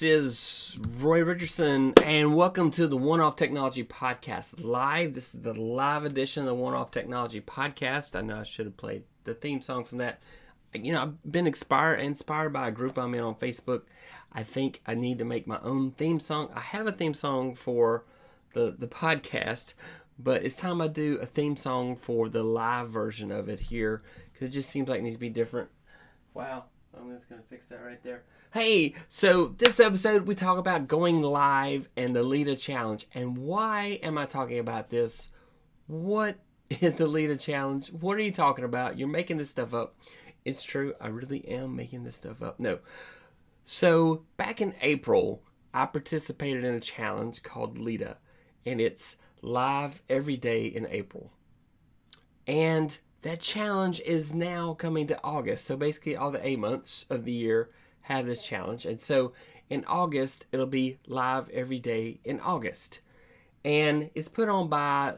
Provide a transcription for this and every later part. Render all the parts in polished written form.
This is Roy Richardson, and welcome to the One Off Technology Podcast Live. This is the live edition of the One Off Technology Podcast. I know I should have played the theme song from that. You know, I've been inspired by a group I'm in on Facebook. I think I need to make my own theme song. I have a theme song for the podcast, but it's time I do a theme song for the live version of it here, because it just seems like it needs to be different. Wow, I'm just going to fix that right there. Hey, so this episode we talk about going live and the LEDA challenge. And why am I talking about this? What is the LEDA challenge? What are you talking about? You're making this stuff up. It's true, I really am making this stuff up. No. So back in April, I participated in a challenge called LEDA, and it's live every day in April. And that challenge is now coming to August. So basically all the 8 months of the year have this challenge. And so in August, it'll be live every day in August. And it's put on by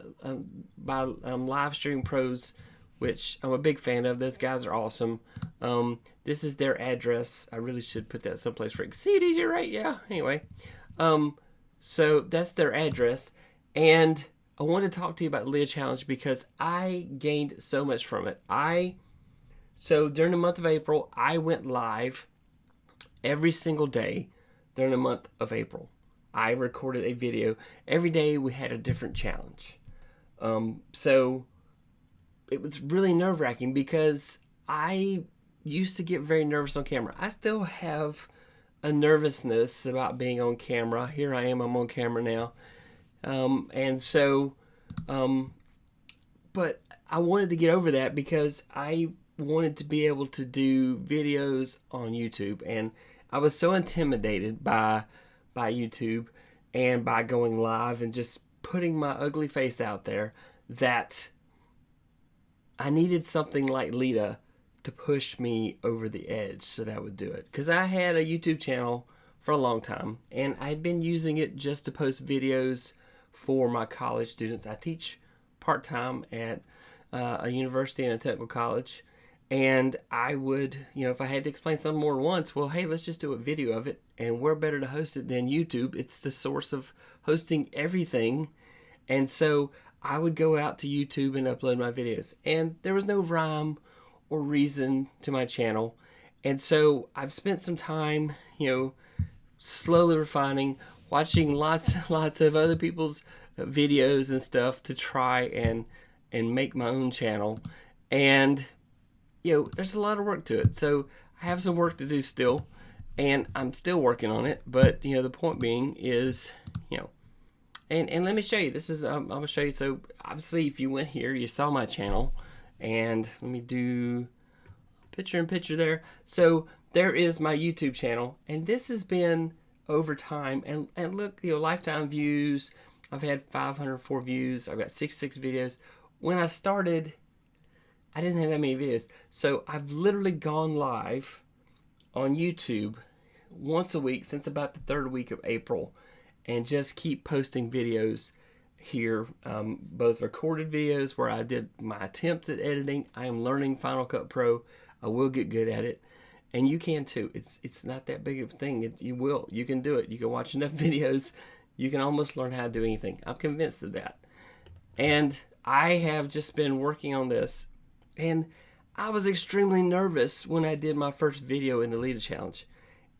Live Stream Pros, which I'm a big fan of. Those guys are awesome. This is their address. I really should put that someplace where you can see it easier, right? Yeah, anyway. So that's their address. And I wanted to talk to you about the LEDA challenge because I gained so much from it. So during the month of April, I went live every single day during the month of April. I recorded a video. Every day we had a different challenge. So it was really nerve-wracking because I used to get very nervous on camera. I still have a nervousness about being on camera. Here I am, I'm on camera now. But I wanted to get over that because I wanted to be able to do videos on YouTube, and I was so intimidated by YouTube and by going live and just putting my ugly face out there that I needed something like LEDA to push me over the edge so that I would do it. Because I had a YouTube channel for a long time, and I'd been using it just to post videos for my college students. I teach part-time at a university and a technical college, and I would, if I had to explain something more than once, well, hey, let's just do a video of it, and where better to host it than YouTube? It's the source of hosting everything. And so I would go out to YouTube and upload my videos, and there was no rhyme or reason to my channel. And so I've spent some time, slowly refining, watching lots of other people's videos and stuff to try and make my own channel. And there's a lot of work to it. So I have some work to do still, and I'm still working on it. But the point being is, and let me show you. This is I'm gonna show you. So obviously, if you went here, you saw my channel, and let me do picture in picture there. So there is my YouTube channel, and this has been over time. And look, lifetime views. I've had 504 views. I've got 66 videos. When I started, I didn't have that many videos. So I've literally gone live on YouTube once a week since about the third week of April, and just keep posting videos here, both recorded videos where I did my attempts at editing. I am learning Final Cut Pro. I will get good at it, and you can too. It's not that big of a thing. You can do it. You can watch enough videos. You can almost learn how to do anything. I'm convinced of that. And I have just been working on this, and I was extremely nervous when I did my first video in the LEDA challenge.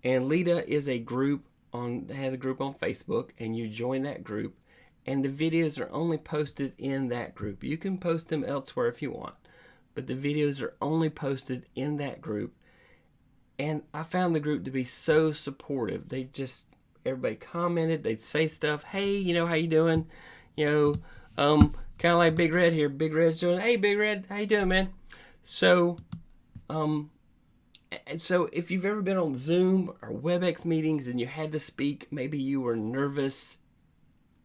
And LEDA is a group has a group on Facebook, and you join that group, and the videos are only posted in that group. You can post them elsewhere if you want, but the videos are only posted in that group. And I found the group to be so supportive. Everybody commented, they'd say stuff, hey, how you doing? Kind of like Big Red here. Big Red's doing, hey, Big Red, how you doing, man? So if you've ever been on Zoom or WebEx meetings and you had to speak, maybe you were nervous,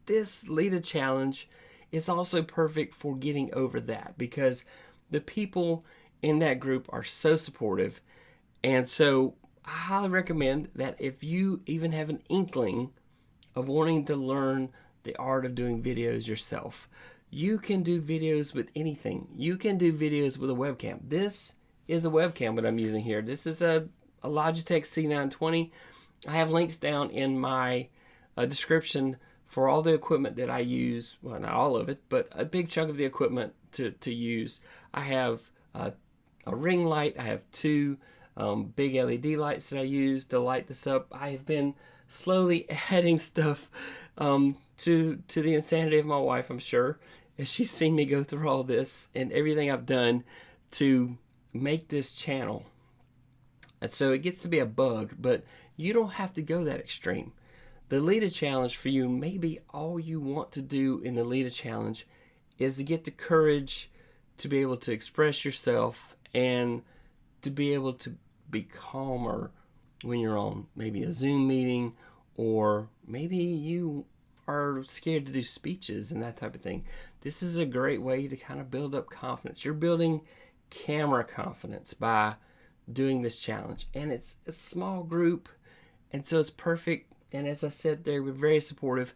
this LEDA challenge is also perfect for getting over that, because the people in that group are so supportive. And so I highly recommend that if you even have an inkling of wanting to learn the art of doing videos yourself, you can do videos with anything. You can do videos with a webcam. This is a webcam that I'm using here. This is a Logitech C920. I have links down in my description for all the equipment that I use. Well, not all of it, but a big chunk of the equipment to use. I have a ring light. I have two big LED lights that I use to light this up. I have been slowly adding stuff to the insanity of my wife, I'm sure, as she's seen me go through all this and everything I've done to make this channel. And so it gets to be a bug, but you don't have to go that extreme. The LEDA challenge for you, maybe all you want to do in the LEDA challenge is to get the courage to be able to express yourself and to be able to be calmer when you're on maybe a Zoom meeting, or maybe you are scared to do speeches and that type of thing. This is a great way to kind of build up confidence. You're building camera confidence by doing this challenge, and it's a small group, and so it's perfect. And as I said, they were very supportive.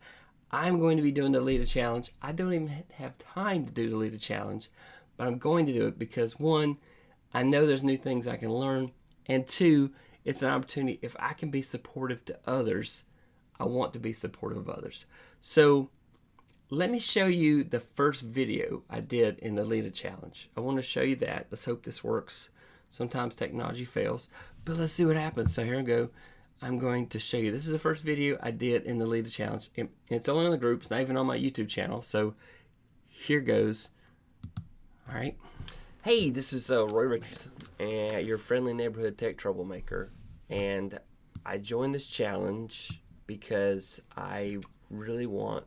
I'm going to be doing the LEDA challenge. I don't even have time to do the LEDA challenge, but I'm going to do it because, one, I know there's new things I can learn, and two, it's an opportunity. If I can be supportive to others, I want to be supportive of others. So let me show you the first video I did in the LEDA challenge. I want to show you that. Let's hope this works. Sometimes technology fails, but let's see what happens. So here we go. I'm going to show you. This is the first video I did in the LEDA challenge. It's only on the group. It's not even on my YouTube channel. So here goes. All right. Hey, this is Roy Richardson, and your friendly neighborhood tech troublemaker. And I joined this challenge because I really want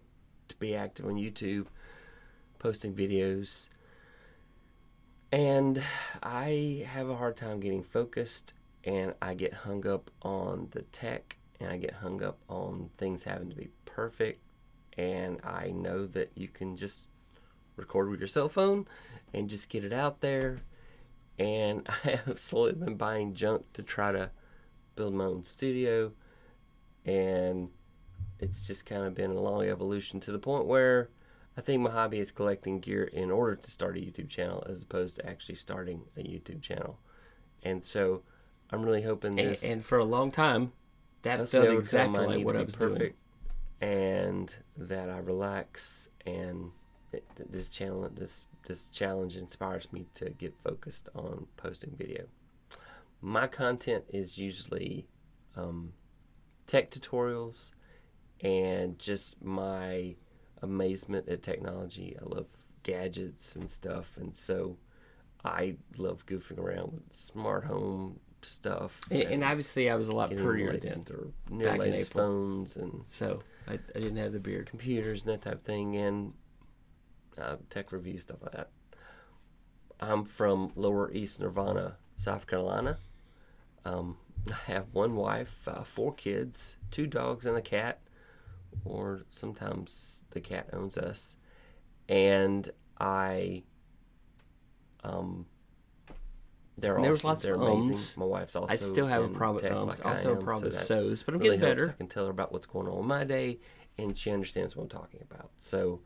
to be active on YouTube, posting videos. And I have a hard time getting focused, and I get hung up on the tech, and I get hung up on things having to be perfect. And I know that you can just record with your cell phone and just get it out there. And I have slowly been buying junk to try to build my own studio, and it's just kind of been a long evolution to the point where I think my hobby is collecting gear in order to start a YouTube channel as opposed to actually starting a YouTube channel. And so I'm really hoping this... And for a long time, that felt exactly like what I was doing. And that I relax, and this challenge inspires me to get focused on posting video. My content is usually tech tutorials and just my amazement at technology. I love gadgets and stuff, and so I love goofing around with smart home stuff. And obviously I was a lot prettier then. Or new latest phones, and so I didn't have the beard. Computers and that type of thing, and tech review stuff like that. I'm from Lower East Nirvana, South Carolina. I have one wife, 4 kids, 2 dogs and a cat, or sometimes the cat owns us. And they're amazing. My wife's also. I still have a problem with ums. Also a problem with so's, but I'm getting better. I can tell her about what's going on in my day, and she understands what I'm talking about. So,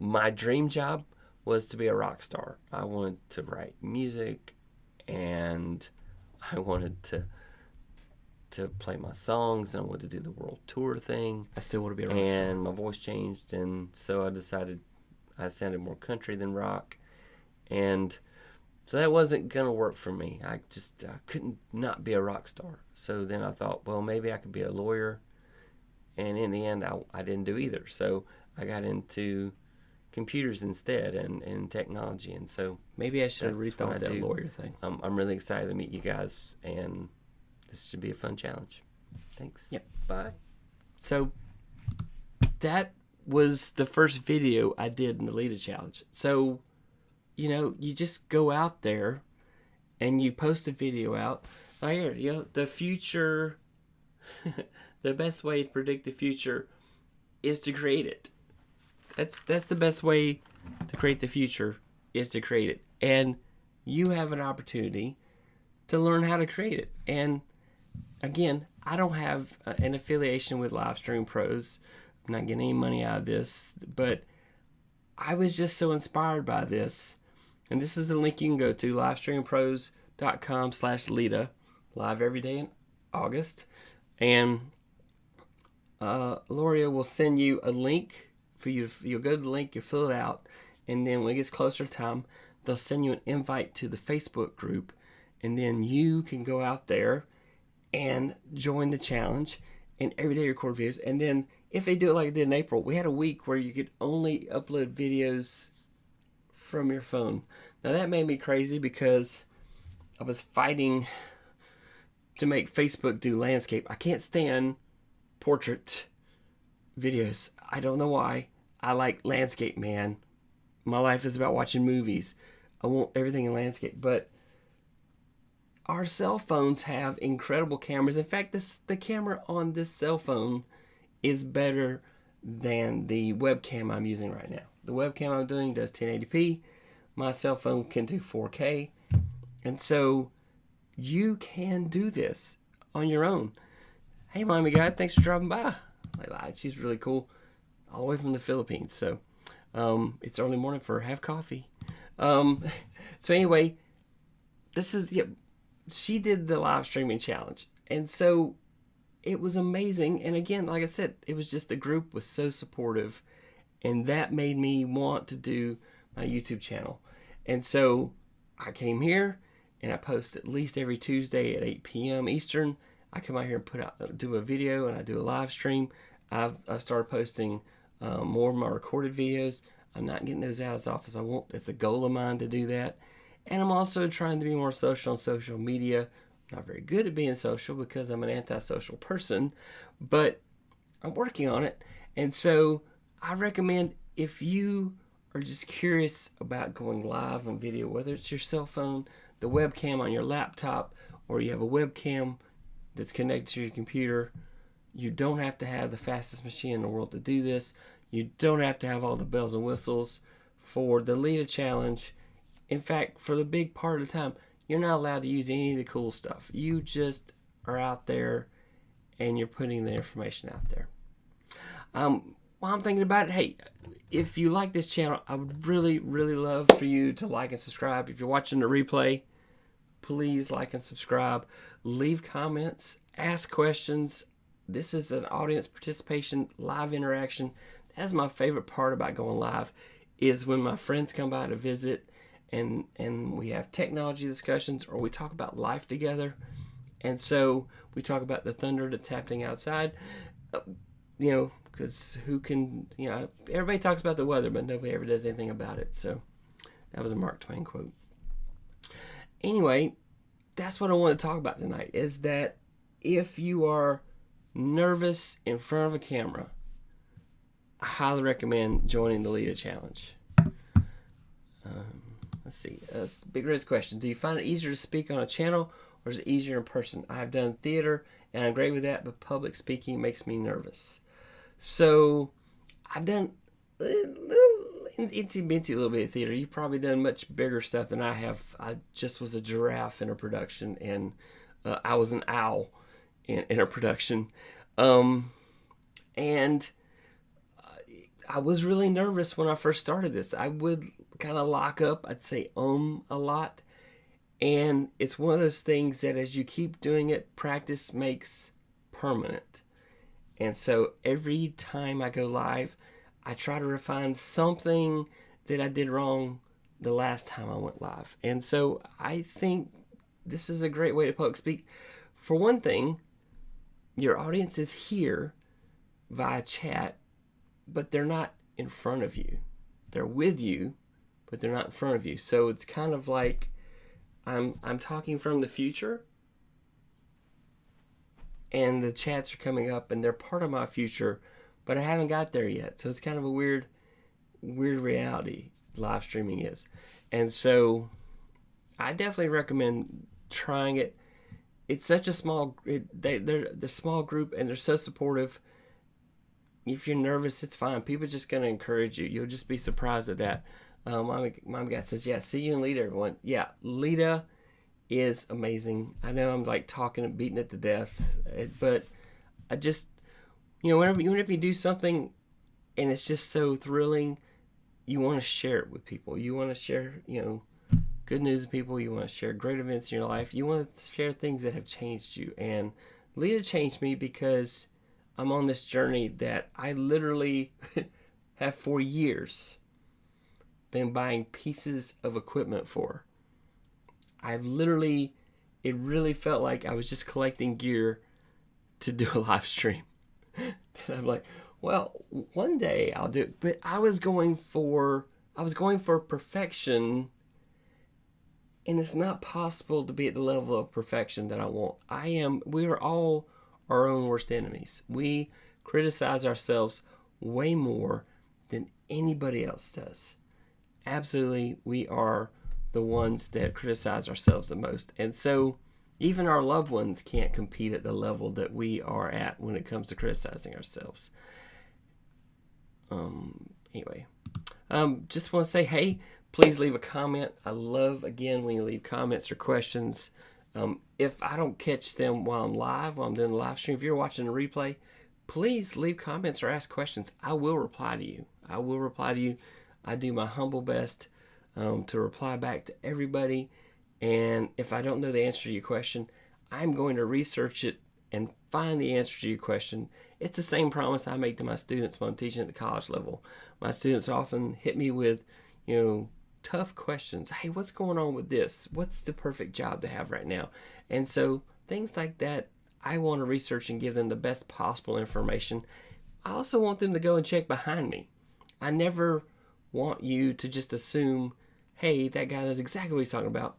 my dream job was to be a rock star. I wanted to write music, and I wanted to play my songs, and I wanted to do the world tour thing. I still want to be a rock star. And my voice changed, and so I decided I sounded more country than rock, and so that wasn't going to work for me. I just couldn't not be a rock star. So then I thought, well, maybe I could be a lawyer, and in the end, I didn't do either. So I got into computers instead, and technology, and so maybe I should have rethought that lawyer thing. I'm really excited to meet you guys, and this should be a fun challenge. Thanks. Yep. Bye. So that was the first video I did in the LEDA challenge. So, you know, you just go out there and you post a video out. Oh, here, you know, the future, the best way to predict the future is to create it. That's the best way to create the future, is to create it. And you have an opportunity to learn how to create it. And again, I don't have an affiliation with Livestream Pros. I'm not getting any money out of this, but I was just so inspired by this. And this is the link you can go to, livestreampros.com/LEDA, live every day in August. And Loria will send you a link for you. You'll go to the link, you fill it out, and then when it gets closer to time, they'll send you an invite to the Facebook group, and then you can go out there and join the challenge and every day record videos. And then if they do it like I did in April, we had a week where you could only upload videos from your phone. Now that made me crazy because I was fighting to make Facebook do landscape. I can't stand portrait videos. I don't know why. I like landscape, man. My life is about watching movies. I want everything in landscape. But our cell phones have incredible cameras. In fact, the camera on this cell phone is better than the webcam I'm using right now. The webcam I'm doing does 1080p. My cell phone can do 4K. And so you can do this on your own. Hey, Mommy Guy, thanks for dropping by. I lied. She's really cool. All the way from the Philippines. So it's early morning for her. Have coffee. So anyway, she did the live streaming challenge. And so it was amazing. And again, like I said, it was just the group was so supportive. And that made me want to do my YouTube channel. And so I came here and I post at least every Tuesday at 8 p.m. Eastern. I come out here and do a video, and I do a live stream. I've started posting more of my recorded videos. I'm not getting those out as often as I want. It's a goal of mine to do that. And I'm also trying to be more social on social media. I'm not very good at being social because I'm an antisocial person, but I'm working on it. And so I recommend, if you are just curious about going live on video, whether it's your cell phone, the webcam on your laptop, or you have a webcam that's connected to your computer, you don't have to have the fastest machine in the world to do this. You don't have to have all the bells and whistles for the LEDA challenge. In fact, for the big part of the time, you're not allowed to use any of the cool stuff. You just are out there and you're putting the information out there. While I'm thinking about it, hey, if you like this channel, I would really, really love for you to like and subscribe. If you're watching the replay, please like and subscribe. Leave comments, ask questions. This is an audience participation, live interaction. That is my favorite part about going live, is when my friends come by to visit and we have technology discussions, or we talk about life together. And so we talk about the thunder that's happening outside. Because everybody talks about the weather, but nobody ever does anything about it. So that was a Mark Twain quote. Anyway, that's what I want to talk about tonight, is that if you are nervous in front of a camera, I highly recommend joining the LEDA challenge. Let's see. Big Red's question. Do you find it easier to speak on a channel, or is it easier in person? I've done theater, and I'm great with that, but public speaking makes me nervous. So I've done itsy-bitsy little bit of theater. You've probably done much bigger stuff than I have. I just was a giraffe in a production, and I was an owl in a production. And I was really nervous when I first started this. I would kind of lock up. I'd say a lot. And it's one of those things that as you keep doing it, practice makes permanent. And so every time I go live, I try to refine something that I did wrong the last time I went live. And so I think this is a great way to public speak. For one thing, your audience is here via chat, but they're not in front of you. They're with you, but they're not in front of you. So it's kind of like I'm talking from the future, and the chats are coming up, and they're part of my future, but I haven't got there yet. So it's kind of a weird reality live streaming is. And so I definitely recommend trying it. It's such a small, they're the small group, and they're so supportive. If you're nervous, it's fine. People are just going to encourage you. You'll just be surprised at that. Mom guy says, yeah, see you in LEDA, everyone. Yeah, LEDA is amazing. I know I'm like talking and beating it to death, but I just, whenever you do something and it's just so thrilling, you want to share it with people. You want to share, good news with people. You want to share great events in your life. You want to share things that have changed you. And LEDA changed me because I'm on this journey that I literally have for years been buying pieces of equipment for. I've literally, it really felt like I was just collecting gear to do a live stream. And I'm like, well, one day I'll do it. But I was going for perfection, and it's not possible to be at the level of perfection that I want. We are all our own worst enemies. We criticize ourselves way more than anybody else does. Absolutely, we are the ones that criticize ourselves the most. And so even our loved ones can't compete at the level that we are at when it comes to criticizing ourselves. Anyway, just want to say, hey, please leave a comment. I love, again, when you leave comments or questions. If I don't catch them while I'm doing the live stream, if you're watching a replay, please leave comments or ask questions. I will reply to you. I do my humble best to reply back to everybody. And if I don't know the answer to your question, I'm going to research it and find the answer to your question. It's the same promise I make to my students when I'm teaching at the college level. My students often hit me with, tough questions. Hey, what's going on with this? What's the perfect job to have right now? And so things like that, I want to research and give them the best possible information. I also want them to go and check behind me. I never want you to just assume, hey, that guy knows exactly what he's talking about.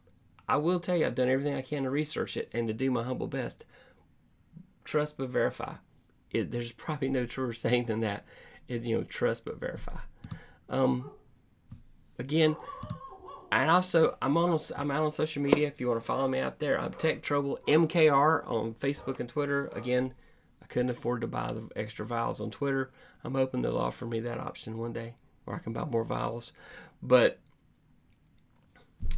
I will tell you, I've done everything I can to research it and to do my humble best. Trust but verify. There's probably no truer saying than that. Trust but verify. Again, and also I'm out on social media. If you want to follow me out there, I'm Tech Trouble MKR on Facebook and Twitter. Again, I couldn't afford to buy the extra vials on Twitter. I'm hoping they'll offer me that option one day, where I can buy more vials. But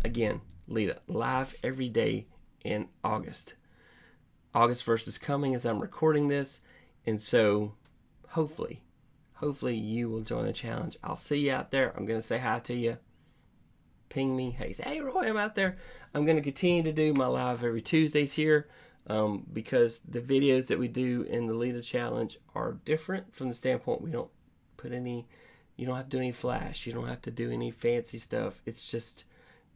again, LEDA live every day in August. August 1st is coming as I'm recording this, and so hopefully you will join the challenge. I'll see you out there. I'm going to say hi to you. Ping me. Hey, Roy, I'm out there. I'm going to continue to do my live every Tuesdays here because the videos that we do in the LEDA challenge are different from the standpoint you don't have to do any flash. You don't have to do any fancy stuff. It's just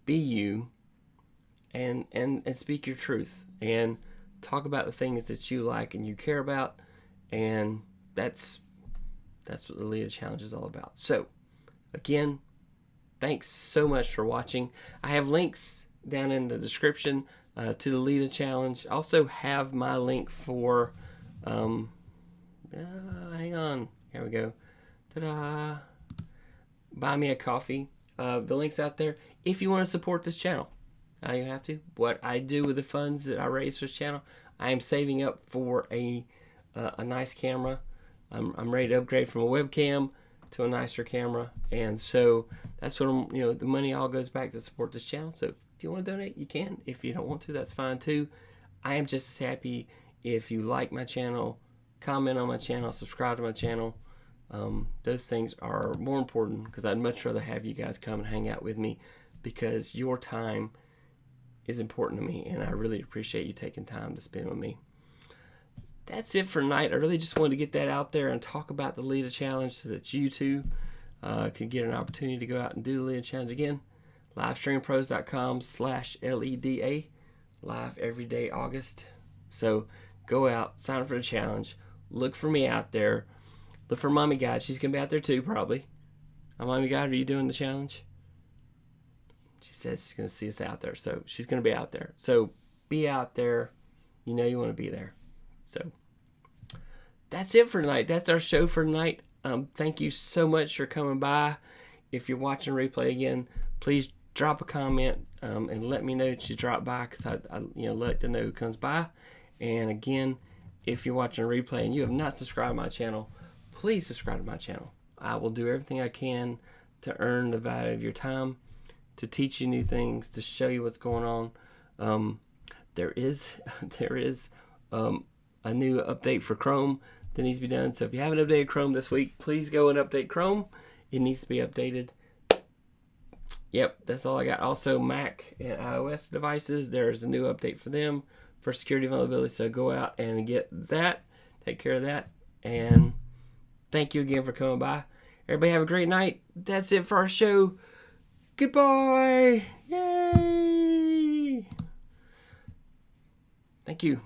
be you and speak your truth and talk about the things that you like and you care about, and that's what the LEDA challenge is all about. So again, thanks so much for watching. I have links down in the description to the LEDA challenge. I also have my link for hang on, here we go. Ta-da! Buy me a coffee. The link's out there. If you want to support this channel, now you have to. What I do with the funds that I raise for this channel, I am saving up for a nice camera. I'm ready to upgrade from a webcam to a nicer camera, and so that's what the money all goes back to support this channel. So if you want to donate, you can. If you don't want to, that's fine too. I am just as happy if you like my channel, comment on my channel, subscribe to my channel. Those things are more important because I'd much rather have you guys come and hang out with me because your time is important to me, and I really appreciate you taking time to spend with me. That's it for tonight. I really just wanted to get that out there and talk about the LEDA challenge so that you too could get an opportunity to go out and do the LEDA challenge again. Livestreampros.com/LEDA, live every day August. So go out, sign up for the challenge, look for me out there. Look for Mommy Guide. She's going to be out there too, probably. Mommy Guide, are you doing the challenge? She says she's going to see us out there. So she's going to be out there. So be out there. You know you want to be there. So that's it for tonight. That's our show for tonight. Thank you so much for coming by. If you're watching replay again, please drop a comment and let me know that you dropped by because I like to know who comes by. And again, if you're watching a replay and you have not subscribed to my channel, please subscribe to my channel. I will do everything I can to earn the value of your time, to teach you new things, to show you what's going on. There is a new update for Chrome that needs to be done. So if you haven't updated Chrome this week, please go and update Chrome. It needs to be updated. Yep, that's all I got. Also, Mac and iOS devices, there's a new update for them for security vulnerability. So go out and get that, take care of that, and thank you again for coming by. Everybody have a great night. That's it for our show. Goodbye. Yay. Thank you.